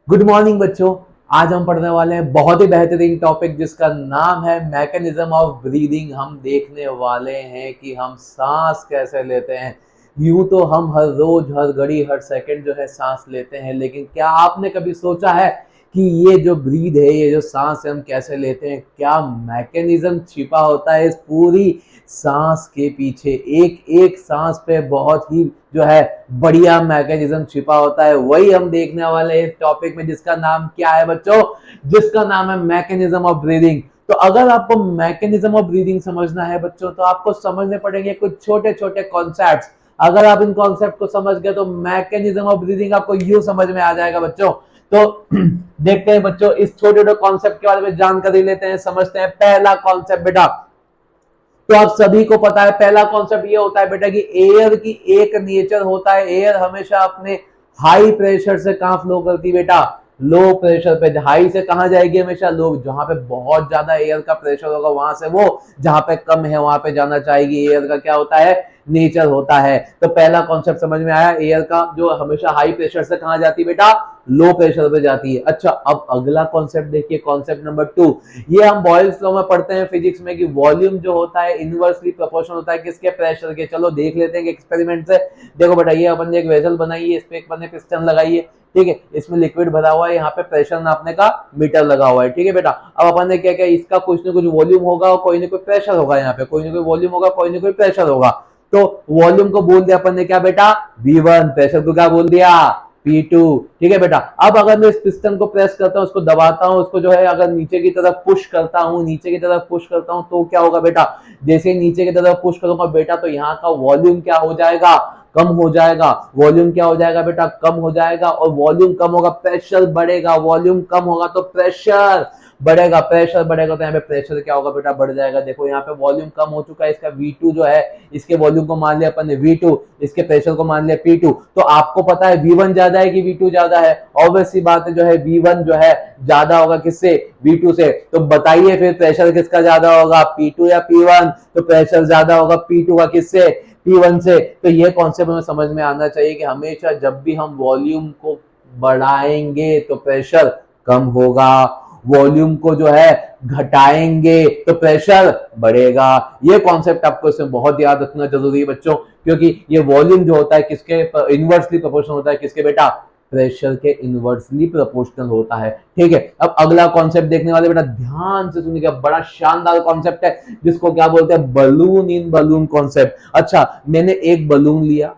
Good morning बच्चों। आज हम पढ़ने वाले हैं बहुत ही बेहतरीन टॉपिक जिसका नाम है मैकेनिज्म ऑफ ब्रीदिंग। हम देखने वाले हैं कि हम सांस कैसे लेते हैं। यूं तो हम हर रोज हर घड़ी हर सेकंड जो है सांस लेते हैं, लेकिन क्या आपने कभी सोचा है कि ये जो ब्रीद है, ये जो सांस है, हम कैसे लेते हैं? क्या मैकेनिज्म छिपा होता है इस पूरी सांस के पीछे? एक एक सांस पे बहुत ही जो है बढ़िया मैकेनिज्म छिपा होता है। वही हम देखने वाले हैं इस टॉपिक में, जिसका नाम क्या है बच्चों? जिसका नाम है मैकेनिज्म ऑफ ब्रीदिंग। तो अगर आपको मैकेनिज्म ऑफ ब्रीदिंग समझना है बच्चों, तो आपको समझने पड़ेंगे कुछ छोटे छोटे कॉन्सेप्ट्स। अगर आप इन कॉन्सेप्ट को समझ गए तो मैकेनिज्म ऑफ ब्रीदिंग आपको यूं समझ में आ जाएगा बच्चों। तो देखते हैं बच्चों, इस छोटे छोटे कॉन्सेप्ट के बारे में जानकारी लेते हैं, समझते हैं। पहला कॉन्सेप्ट बेटा, तो आप सभी को पता है, पहला कॉन्सेप्ट ये होता है बेटा कि एयर की एक नेचर होता है, एयर हमेशा अपने हाई प्रेशर से कहां फ्लो करती है बेटा? लो प्रेशर पे। हाई से कहां जाएगी? हमेशा लो। जहां पे बहुत ज्यादा एयर का प्रेशर होगा वहां से वो जहां पे कम है वहां पे जाना चाहेगी। एयर का क्या होता है? नेचर होता है। तो पहला कॉन्सेप्ट समझ में आया, एयर का जो हमेशा हाई प्रेशर से कहां जाती है बेटा? लो प्रेशर पे जाती है। अच्छा, अब अगला कॉन्सेप्ट देखिए, कॉन्सेप्ट नंबर 2। ये हम बॉयल्स लॉ में पढ़ते हैं फिजिक्स में कि वॉल्यूम जो होता है इनवर्सली प्रोपोर्शनल होता है किसके? प्रेशर के। चलो देख लेते हैं एक्सपेरिमेंट से। देखो बेटा, ये अपन ने एक वेसल बनाई है, इस पे अपन ने पिस्टन लगाई है, ठीक है, इसमें लिक्विड भरा हुआ है, यहाँ पे प्रेशर नापने का मीटर लगा हुआ है, ठीक है बेटा। अब अपन ने क्या किया, इसका कुछ ना कुछ वॉल्यूम होगा और कोई ना कोई प्रेशर होगा, यहाँ पे कोई ना कोई वॉल्यूम होगा, कोई ना कोई प्रेशर होगा। तो वॉल्यूम को बोल दिया अपन ने क्या बेटा? V1। प्रेशर को क्या बोल दिया? P2। ठीक है बेटा। अब अगर मैं इस पिस्टन को प्रेस करता हूं, उसको दबाता हूं, उसको जो है अगर नीचे की तरफ पुश करता हूं, नीचे की तरफ पुश करता हूं, तो क्या होगा बेटा? जैसे ही नीचे की तरफ पुश करूंगा बेटा, तो यहाँ का वॉल्यूम क्या हो जाएगा? कम हो जाएगा। वॉल्यूम क्या हो जाएगा बेटा? कम हो जाएगा। और वॉल्यूम कम होगा, प्रेशर बढ़ेगा। वॉल्यूम कम होगा तो प्रेशर बढ़ेगा। प्रेशर बढ़ेगा तो यहाँ पे प्रेशर क्या होगा बेटा? बढ़ जाएगा। देखो यहाँ पे वॉल्यूम कम हो चुका है, इसका V2 जो है, इसके वॉल्यूम को मान लिया अपन ने V2, इसके प्रेशर को मान लिया P2। तो आपको पता है V1 ज्यादा है कि V2 ज्यादा है? ऑब्वियस सी बात है, जो है V1 जो है ज्यादा होगा किससे? V2 से। तो बताइए फिर प्रेशर किसका ज्यादा होगा? P2 या P1? तो प्रेशर ज्यादा होगा P2 का, किससे? P1 से। तो ये कॉन्सेप्ट हमें समझ में आना चाहिए कि हमेशा जब भी हम वॉल्यूम को बढ़ाएंगे तो प्रेशर कम होगा, वॉल्यूम को जो है घटाएंगे तो प्रेशर बढ़ेगा। ये कॉन्सेप्ट आपको इसमें बहुत याद रखना जरूरी है बच्चों, क्योंकि ये वॉल्यूम जो होता है किसके इनवर्सली प्रोपोर्शनल होता है? किसके बेटा? प्रेशर के इनवर्सली प्रोपोर्शनल होता है। ठीक है, अब अगला कॉन्सेप्ट देखने वाले बेटा, ध्यान से सुनिएगा, बड़ा शानदार कॉन्सेप्ट है जिसको क्या बोलते हैं? बलून इन बलून कॉन्सेप्ट। अच्छा, मैंने एक बलून लिया,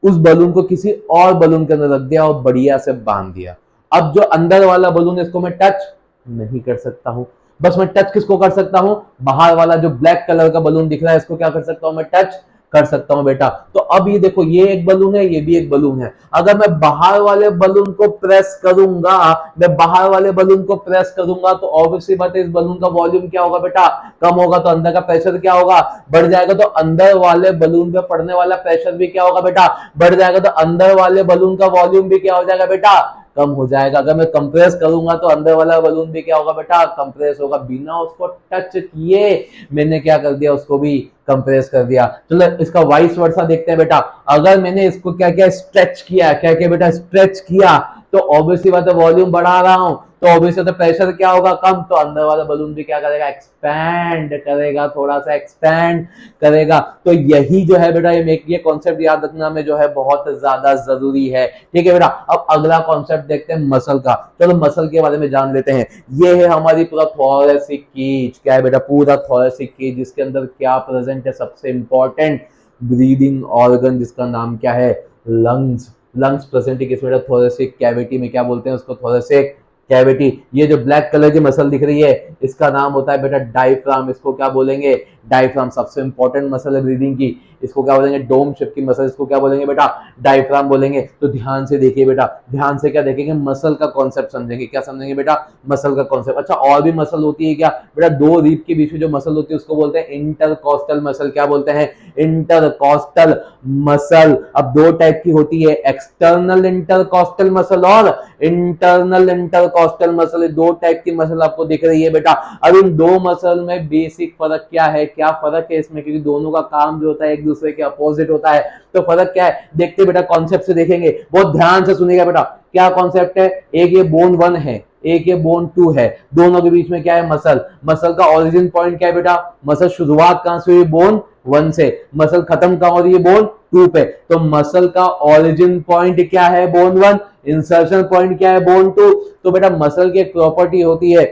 उस बलून को किसी और बलून के अंदर रख दिया और बढ़िया से बांध दिया। अब जो अंदर वाला बलून है इसको मैं टच नहीं कर सकता हूं। बस मैं टच किसको कर सकता हूं? बाहर वाला जो ब्लैक कलर का बलून दिख रहा है, इसको क्या कर सकता हूं? मैं टच कर सकता हूं बेटा। तो अब ये देखो, ये एक बलून है, ये भी एक बलून है। अगर मैं बाहर वाले बलून को प्रेस करूंगा, मैं बाहर वाले बलून को प्रेस करूंगा, तो ऑब्वियसली बात है इस बलून का वॉल्यूम क्या होगा बेटा? कम होगा। तो अंदर का प्रेशर क्या होगा? बढ़ जाएगा। तो अंदर वाले बलून पे पड़ने वाला प्रेशर भी क्या होगा बेटा? बढ़ जाएगा। तो अंदर वाले बलून का वॉल्यूम भी क्या हो जाएगा बेटा? कम हो जाएगा। अगर मैं कंप्रेस करूंगा तो अंदर वाला बलून भी क्या होगा बेटा? कंप्रेस होगा। बिना उसको टच किए मैंने क्या कर दिया? उसको भी कंप्रेस कर दिया। चलो इसका वाइस वर्सा देखते हैं बेटा। अगर मैंने इसको क्या किया? स्ट्रेच किया। क्या किया बेटा? स्ट्रेच किया। तो ऑब्वियसली बात है वॉल्यूम बढ़ा रहा हूं, तो ऑब्वियसली तो प्रेशर क्या होगा? कम। तो अंदर वाला बलून भी क्या करेगा? एक्सपैंड करेगा, थोड़ा सा एक्सपैंड करेगा। तो यही जो है बेटा, ये कॉन्सेप्ट याद रखना में जो है बहुत ज्यादा जरूरी है। ठीक है बेटा। अब अगला कॉन्सेप्ट देखते हैं मसल का। चलो मसल के बारे में जान लेते हैं। ये है हमारी पूरा थोरेसिक केज। क्या है बेटा? पूरा थोरेसिक केज, जिसके अंदर क्या प्रेजेंट है? सबसे इंपॉर्टेंट ब्रीदिंग ऑर्गन, जिसका नाम क्या है? लंग्स। लंग्स प्रेजेंट है किस बेटा? थोरेसिक कैविटी में। क्या बोलते हैं उसको? Thoracic cavity. ये जो ब्लैक कलर की मसल दिख रही है, इसका नाम होता है बेटा डायफ्राम। इसको क्या बोलेंगे? डायफ्राम। सबसे इंपॉर्टेंट मसल है ब्रीदिंग की, इसको क्या बोलेंगे? डोम शेप की मसल, इसको क्या बोलेंगे बेटा? डायफ्राम बोलेंगे। तो ध्यान से देखिए बेटा, ध्यान से क्या देखेंगे? मसल का कॉन्सेप्ट समझेंगे। क्या समझेंगे बेटा? मसल का कॉन्सेप्ट। अच्छा, और भी मसल होती है क्या बेटा? दो रीप के बीच में जो मसल होती है उसको बोलते हैं इंटरकॉस्टल मसल। क्या बोलते हैं? Intercostal muscle. अब दो टाइप की होती है, एक्सटर्नल इंटरकॉस्टल मसल और इंटरनल इंटरकॉस्टल मसल। दो टाइप की मसल आपको दिख रही है बेटा। अब इन दो मसल में बेसिक फर्क क्या है? क्या फर्क है इसमें, क्योंकि दोनों का काम जो होता है एक दूसरे के अपोजिट होता है। तो फर्क क्या है देखते बेटा, कॉन्सेप्ट से देखेंगे, बहुत ध्यान से सुनिएगा बेटा। क्या कॉन्सेप्ट है, एक ये बोन 1 है, एक ये बोन 2 है, दोनों के बीच में क्या है, मसल। मसल का ओरिजिन पॉइंट क्या है बेटा, मसल शुरुआत कहां से हुई, बोन 1 से, मसल खत्म कहां हो रही है, बोन 2 पे। तो मसल का ओरिजिन पॉइंट क्या है, बोन 1, इंसर्शन पॉइंट क्या है, बोन 2। तो बेटा मसल की एक प्रॉपर्टी होती है,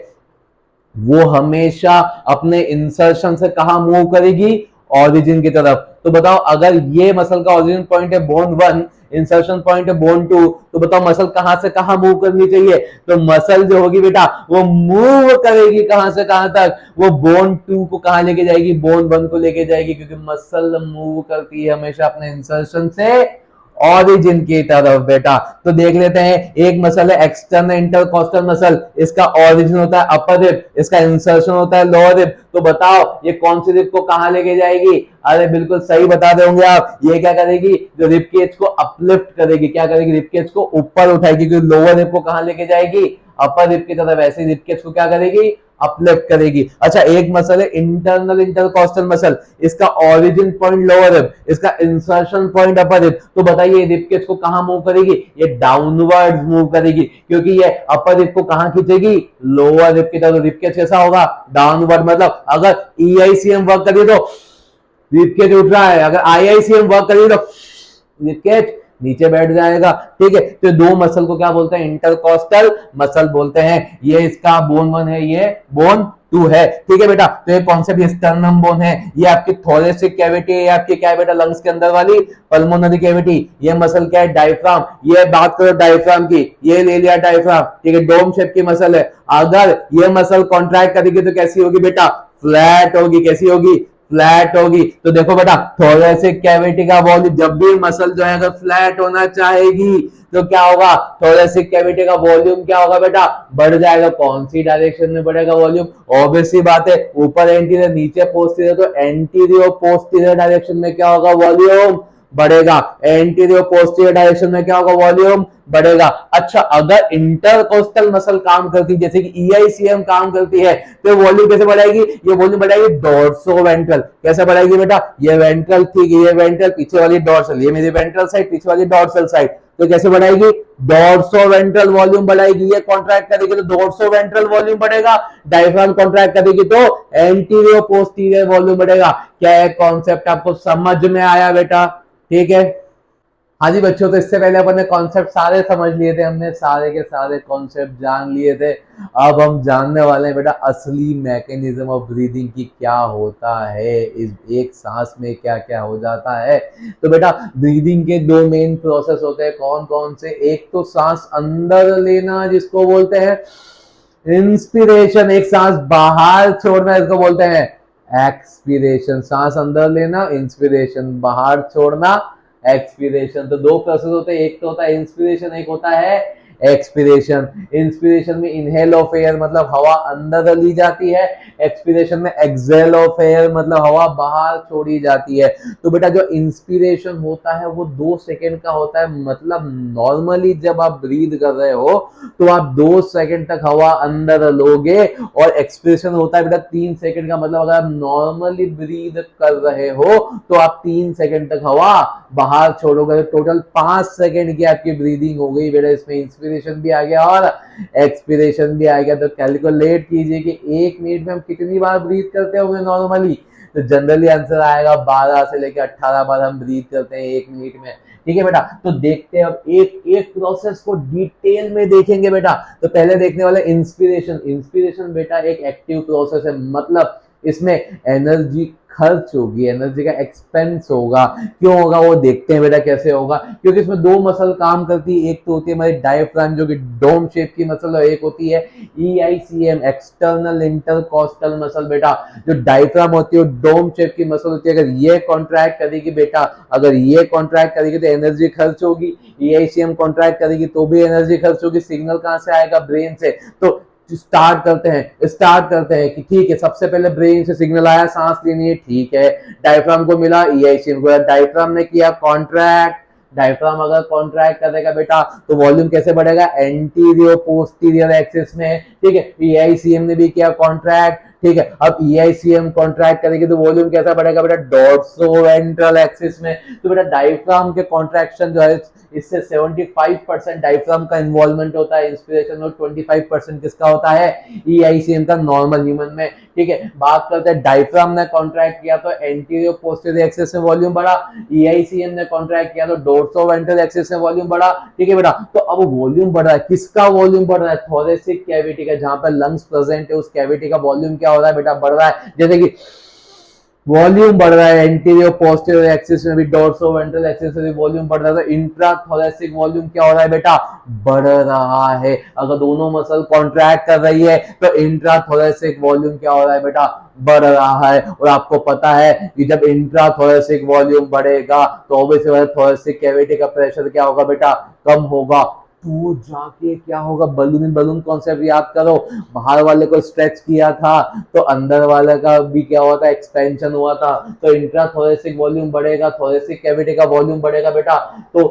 वो हमेशा अपने इंसर्शन से कहां मूव करेगी, ओरिजिन की तरफ। तो बताओ अगर ये मसल का ओरिजिन पॉइंट है बोन 1, इंसर्शन पॉइंट है बोन 2, तो बताओ मसल कहां से कहां मूव करनी चाहिए। तो मसल जो होगी बेटा वो मूव करेगी कहां से कहां तक, वो बोन 2 को कहां लेके जाएगी, बोन 1 को लेके जाएगी, क्योंकि मसल मूव करती है हमेशा अपने इंसर्शन से ओरिजिन की तरफ बेटा। तो देख लेते हैं, एक मसल है एक्सटर्नल इंटरकोस्टल मसल, इसका ओरिजिन होता है अपर रिब, इसका इंसर्शन होता है लोअर रिब। तो बताओ ये कौन सी रिब को कहां लेके जाएगी, अरे बिल्कुल सही बता दे होंगे आप, ये क्या करेगी, जो रिब केज को अपलिफ्ट करेगी, क्या करेगी, रिब केज को ऊपर उठाएगी, क्योंकि लोअर रिब को कहां लेके जाएगी, अपर रिब की तरफ। ऐसे रिब केज को क्या करेगी, अपलिफ्ट करेगी। अच्छा एक मसल है इंटरनल इंटरकोस्टल मसल, इसका ओरिजिन पॉइंट लोअर रिब, इसका इंसर्शन पॉइंट अपर रिब। तो बताइए रिब केज को कहां मूव करेगी, ये डाउनवर्ड मूव करेगी, क्योंकि ये अपर रिब को कहां खींचेगी, लोअर रिब की तरफ। रिब केज कैसा होगा, डाउनवर्ड। मतलब अगर ईआईसीएम वर्क करिए तो रिब केज उठ रहा है, अगर आईआईसीएम वर्क करिए तो रिब केज नीचे बैठ जाएगा। ठीक है, तो दो मसल को क्या बोलते हैं, इंटरकोस्टल मसल बोलते हैं। ये इसका बोन 1 है, ये बोन 2 है। ठीक है बेटा, तो ये कौन सा भी स्टर्नम बोन है, ये आपकी थोरेसिक कैविटी है, आपकी क्या है बेटा, लंग्स के अंदर वाली पल्मोनरी कैविटी। ये मसल क्या है, डायफ्राम। ये बात करो डायफ्राम की, ये ले लिया डायफ्राम, ठीक है, डोम शेप की मसल है। अगर ये मसल कॉन्ट्रैक्ट करेगी तो कैसी होगी बेटा, फ्लैट होगी। कैसी होगी, फ्लैट होगी। तो देखो बेटा थोरेसिक कैविटी का वॉल्यूम, जब भी मसल जो है अगर फ्लैट होना चाहेगी तो क्या होगा, थोरेसिक कैविटी का वॉल्यूम क्या होगा बेटा, बढ़ जाएगा। कौन सी डायरेक्शन में बढ़ेगा वॉल्यूम, ऑब्वियस सी बात है, ऊपर एंटीरियर नीचे पोस्टीरियर, तो एंटीरियर पोस्टीरियर डायरेक्शन में क्या होगा, वॉल्यूम बढ़ेगा। एंटीरियर पोस्टीरियर डायरेक्शन में क्या होगा, वॉल्यूम बढ़ेगा। अच्छा अगर इंटरकोस्टल मसल काम करती जैसे कि ईआईसीएम काम करती है तो वॉल्यूम कैसे बढ़ाएगी, ये वॉल्यूम बढ़ाएगी डोर्सो वेंट्रल। कैसे बढ़ाएगी बेटा, ये वेंट्रल, ठीक है, ये वेंट्रल, पीछे वाली डोर्सल, ये मेरी वेंट्रल साइड, पीछे वाली डोर्सल साइड। तो कैसे बढ़ाएगी, डोर्सो वेंट्रल वॉल्यूम बढ़ाएगी। ये कॉन्ट्रैक्ट करेगी तो डोर्सो वेंट्रल वॉल्यूम बढ़ेगा, डायफ्राम कॉन्ट्रैक्ट करेगी तो एंटीरियर पोस्टीरियर वॉल्यूम बढ़ेगा। क्या है कॉन्सेप्ट आपको समझ में आया बेटा, ठीक है। हाँ जी बच्चों, तो इससे पहले अपन ने कॉन्सेप्ट सारे समझ लिए थे, हमने सारे के सारे कॉन्सेप्ट जान लिए थे। अब हम जानने वाले हैं बेटा असली मैकेनिज्म ऑफ ब्रीदिंग की, क्या होता है इस एक सांस में, क्या क्या हो जाता है। तो बेटा ब्रीदिंग के दो मेन प्रोसेस होते हैं, कौन कौन से, एक तो सांस अंदर लेना जिसको बोलते हैं इंस्पिरेशन, एक सांस बाहर छोड़ना इसको बोलते हैं एक्सपीरेशन। सांस अंदर लेना इंस्पिरेशन, बाहर छोड़ना एक्सपीरेशन। तो दो प्रोसेस होते हैं, एक तो होता है इंस्पिरेशन, एक होता है एक्सपीरेशन। इंस्पिरेशन में इनहेल ऑफ एयर मतलब हवा अंदर ली जाती है, एक्सपीरेशन में एक्सहेल ऑफ एयर मतलब हवा बाहर छोड़ी जाती है। तो बेटा जो इंस्पिरेशन होता है वो 2 सेकंड का होता है, मतलब नॉर्मली जब आप ब्रीद कर रहे हो तो आप 2 सेकंड तक हवा अंदर लोगे, और एक्सपिरेशन होता है बेटा 3 सेकंड का, मतलब अगर आप नॉर्मली ब्रीद कर रहे हो तो आप 3 सेकंड तक हवा बाहर छोड़ोगे। टोटल 5 सेकंड की आपकी ब्रीदिंग हो गई बेटा, इसमें इंस्पिरेशन भी आ गया और एक्सपिरेशन भी आ गया। तो कैलकुलेट कीजिए कि 1 मिनट में हम कितनी बार ब्रीथ करते होंगे नॉर्मली, तो जनरली आंसर आएगा 12 से लेकर 18 बार हम ब्रीथ करते हैं 1 मिनट में। ठीक है बेटा, तो देखते हैं अब एक एक प्रोसेस को डिटेल में देखेंगे बेटा। तो पहले देखने वाले इंस्पिरेशन। इंस्पिरेशन बेटा एक एक्टिव प्रोसेस है, मतलब इसमें एनर्जी खर्च होगी, एनर्जी का एक्सपेंस होगा। क्यों होगा वो देखते हैं बेटा कैसे होगा, क्योंकि इसमें 2 मसल काम करती है, एक तो होती है हमारी डायफ्राम जो कि डोम शेप की मसल है, एक होती है ईआईसीएम एक्सटर्नल इंटरकोस्टल मसल। बेटा जो डायफ्राम होती है वो डोम शेप की मसल होती है, अगर ये कॉन्ट्रैक्ट करेगी बेटा, अगर ये कॉन्ट्रैक्ट करेगी तो एनर्जी खर्च होगी, ईआईसीएम कॉन्ट्रैक्ट करेगी तो भी एनर्जी खर्च होगी। सिग्नल कहां से आएगा, ब्रेन से। तो स्टार्ट करते हैं कि ठीक है, सबसे पहले ब्रेन से सिग्नल आया, सांस लेनी है, ठीक है, डायफ्राम को मिला, ईआईसीएम को, डायफ्राम ने किया कॉन्ट्रैक्ट। डायफ्राम अगर कॉन्ट्रैक्ट करेगा बेटा तो वॉल्यूम कैसे बढ़ेगा, एंटीरियर पोस्टीरियर एक्सिस में। ठीक है, ईआईसीएम ने भी किया कॉन्ट्रैक्ट, ठीक है। अब EICM कॉन्ट्रैक्ट करेगी तो वॉल्यूम कैसा बढ़ेगा बेटा, डॉर्सोवेंट्रल एक्सिस में। तो बेटा डायफ्राम के कॉन्ट्रैक्शन जो है इससे 75% डायफ्राम का इन्वॉल्वमेंट होता है इंस्पिरेशन में, 25% किसका होता है, EICM का नॉर्मल ह्यूमन में। ठीक है, बात करते हैं डायफ्राम ने कॉन्ट्रैक्ट किया तो एंटीरियर पोस्टीरियर एक्सिस में वॉल्यूम बढ़ा, EICM ने कॉन्ट्रैक्ट किया तो डोर्सोवेंट्रल एक्सिस में वॉल्यूम बढ़ा। ठीक है बेटा, तो अब वॉल्यूम बढ़ रहा है, किसका वॉल्यूम बढ़ रहा है, थोरेसिक कैविटी का, जहां पर लंग्स प्रेजेंट है उस कैविटी का वॉल्यूम क्या हो रहा है बेटा, बढ़ रहा है। जैसे कि वॉल्यूम बढ़ रहा है एंटीरियर पोस्टीरियर एक्सिस में भी, डोर्सोवेंट्रल एक्सिस में भी वॉल्यूम बढ़ रहा है, तो इंट्राथोरेसिक वॉल्यूम क्या हो रहा है बेटा, बढ़ रहा है। अगर दोनों मसल कॉन्ट्रैक्ट कर रही है तो इंट्राथोरेसिक वॉल्यूम क्या हो रहा है बेटा, बढ़ रहा है। और आपको पता है कि जब इंट्राथोरेसिक वॉल्यूम बढ़ेगा तो ऑब्वियसली थोरेसिक कैविटी का प्रेशर क्या होगा बेटा, कम होगा। तो जाके क्या होगा, बलून बलून कॉन्सेप्ट याद करो, बाहर वाले को स्ट्रेच किया था तो अंदर वाले का भी क्या हुआ था, एक्सपेंशन हुआ था। तो इंट्राथोरेसिक वॉल्यूम बढ़ेगा, थोरेसिक कैविटी का वॉल्यूम बढ़ेगा बेटा, तो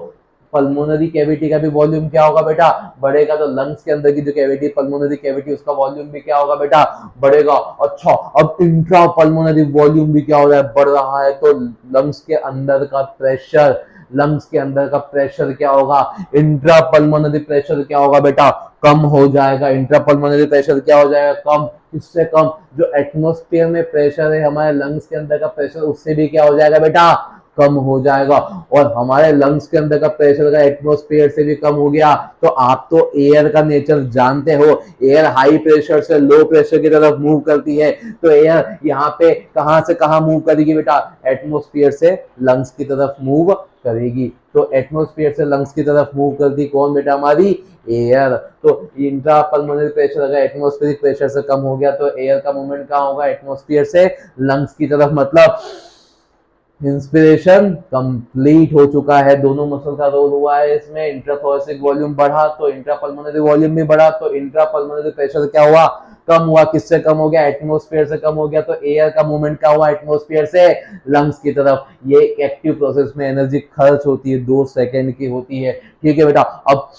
पल्मोनरी कैविटी का भी वॉल्यूम क्या होगा बेटा, बढ़ेगा। तो लंग्स के अंदर की जो कैविटी पल्मोनरी कैविटी उसका वॉल्यूम भी क्या होगा बेटा, बढ़ेगा। अच्छा, अब इंट्रा पल्मोनरी वॉल्यूम भी क्या हो रहा है, बढ़ रहा है। तो लंग्स के अंदर का प्रेशर, लंग्स के अंदर का प्रेशर क्या होगा, इंट्रा पल्मोनरी प्रेशर क्या होगा बेटा, कम हो जाएगा। इंट्रा पल्मोनरी प्रेशर क्या हो जाएगा, कम। इससे कम जो एटमॉस्फेयर में प्रेशर है हमारे लंग्स के अंदर का प्रेशर, उससे भी क्या हो जाएगा बेटा, कम हो जाएगा। और हमारे लंग्स के अंदर का प्रेशर का एटमॉस्फेयर से भी कम हो गया। तो आप तो एयर का नेचर जानते हो, एयर हाई प्रेशर से लो प्रेशर की तरफ मूव करती है। तो एयर यहाँ पे कहां से कहां मूव करेगी बेटा, एटमॉस्फेयर से लंग्स की तरफ मूव करेगी। तो एटमॉस्फेयर से लंग्स की तरफ मूव करती कौन बेटा, हमारी एयर। तो इंट्रा पल्मोनरी प्रेशर अगर एटमॉस्फेरिक प्रेशर से कम हो गया तो एयर का मूवमेंट कहां होगा, एटमॉस्फेयर से लंग्स की तरफ। मतलब इंस्पिरेशन कंप्लीट हो चुका है, दोनों मसल का रोल हुआ है इसमें। इंट्राथोरेसिक वॉल्यूम बढ़ा तो इंट्रापल्मोनरी वॉल्यूम भी बढ़ा, तो इंट्रापल्मोनरी प्रेशर क्या हुआ, कम हुआ। किससे कम हो गया, एटमॉस्फेयर से कम हो गया। तो एयर का मूवमेंट क्या हुआ, एटमॉस्फेयर से लंग्स की तरफ। ये एक्टिव प्रोसेस में एनर्जी खर्च होती है, 2 सेकंड की होती है। ठीक है बेटा, अब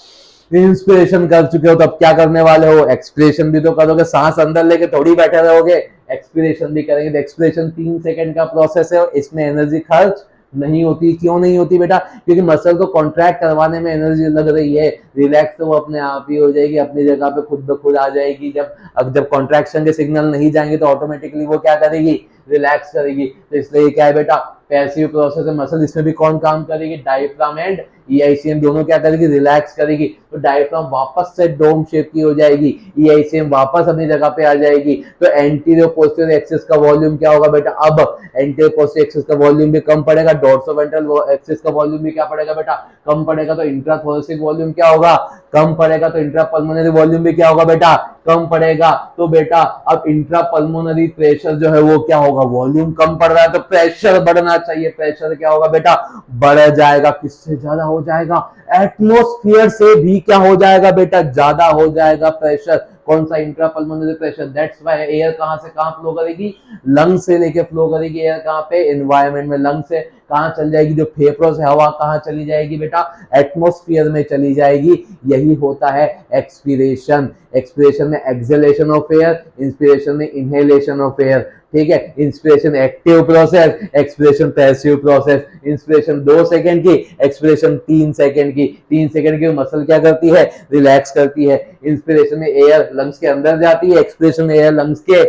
इंस्पिरेशन कर चुके हो तो अब क्या करने वाले हो, एक्सपिरेशन भी तो करोगे, सांस अंदर लेके थोड़ी बैठे रहोगे, एक्सपिरेशन भी करेंगे। तो एक्सपिरेशन 3 सेकंड का प्रोसेस है, इसमें एनर्जी खर्च नहीं होती। क्यों नहीं होती बेटा, क्योंकि मसल को कॉन्ट्रैक्ट करवाने में एनर्जी लग रही है, रिलैक्स तो वो अपने आप ही हो जाएगी, अपनी जगह पे खुद ब खुद आ जाएगी। जब कॉन्ट्रैक्शन के सिग्नल नहीं जाएंगे तो ऑटोमेटिकली वो क्या करेगी, रिलैक्स करेगी। तो इसलिए क्या है बेटा, पैसिव प्रोसेस है मसल, इसमें भी कौन काम करेगी, डायफ्राम एंड EICM दोनों क्या करेगी, रिलैक्स करेगी। तो डायफ्राम वापस से डोम शेप की हो जाएगी, EICM वापस अपनी जगह पे आ जाएगी। तो एंटीरियर पोस्टीरियर एक्सिस का वॉल्यूम क्या होगा बेटा, अब एंटीरियर पोस्टीरियर एक्सिस का वॉल्यूम भी कम पड़ेगा, डोर्सोवेंट्रल एक्सिस का वॉल्यूम भी क्या पड़ेगा बेटा, कम पड़ेगा। तो इंट्राथोरेसिक वॉल्यूम क्या होगा, कम पड़ेगा। तो इंट्रापल्मोनरी वॉल्यूम भी क्या होगा बेटा, कम पड़ेगा। तो बेटा अब इंट्रापल्मोनरी प्रेशर जो है वो क्या होगा, वॉल्यूम कम पड़ रहा है तो प्रेशर बढ़ना चाहिए, प्रेशर क्या होगा बेटा, बढ़ जाएगा। किससे ज्यादा हो जाएगा, एटमॉस्फेयर से भी क्या हो जाएगा बेटा, ज्यादा हो जाएगा प्रेशर। कौन सा, intrapulmonary pressure. That's why air कहां से कहां फ्लो करेगी, लंग से लेके फ्लो करेगी एयर, कहां पे, एनवायरमेंट में। लंग से कहां चल जाएगी, जो फेफड़ों से हवा कहां चली जाएगी बेटा, एटमॉस्फेयर में चली जाएगी। यही होता है एक्सपीरेशन। एक्सपीरेशन में एक्सहेलेशन ऑफ एयर, इंस्पिरेशन में इनहेलेशन ऑफ एयर। ठीक है, inspiration active process, expiration passive process. Inspiration 2 second की, एक्सपिरेशन 3 सेकंड की। 3 सेकंड की मसल क्या करती है, रिलैक्स करती है। इंस्पिरेशन में एयर लंग्स के अंदर जाती है, एक्सपिरेशन में एयर लंग्स के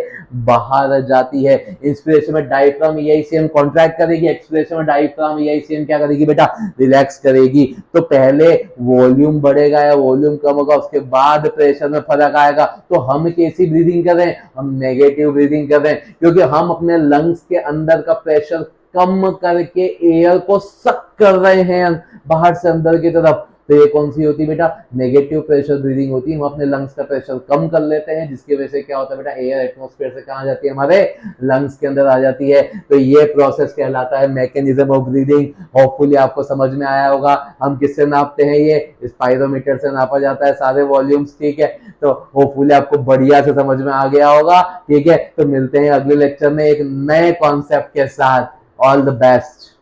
बाहर जाती है। इंस्पिरेशन में डायफ्राम EICM कॉन्ट्रैक्ट करेगी, एक्सपिरेशन में डायफ्राम EICM क्या करेगी बेटा, रिलैक्स करेगी। तो पहले वॉल्यूम बढ़ेगा या वॉल्यूम कम होगा, उसके बाद प्रेशर में फर्क आएगा। तो हम कैसी ब्रीदिंग कर रहे हैं, हम नेगेटिव ब्रीदिंग कर रहे हैं, क्योंकि हम अपने लंग्स के अंदर का प्रेशर कम करके एयर को सक कर रहे हैं बाहर से अंदर की तरफ। तो ये कौन सी होती है बेटा, नेगेटिव प्रेशर ब्रीदिंग होती है। हम अपने लंग्स का प्रेशर कम कर लेते हैं, जिसकी वजह से क्या होता है बेटा, एयर एटमॉस्फेयर से कहां जाती है, हमारे लंग्स के अंदर आ जाती है। तो ये प्रोसेस कहलाता है मैकेनिज्म ऑफ ब्रीदिंग। होपफुली आपको समझ में आया होगा। हम किससे नापते हैं, ये स्पाइरोमीटर से नापा जाता है सारे वॉल्यूम्स। ठीक है, तो होपफुली आपको बढ़िया से समझ में आ गया होगा। ठीक है, तो मिलते हैं अगले लेक्चर में एक नए कॉन्सेप्ट के साथ। All the best.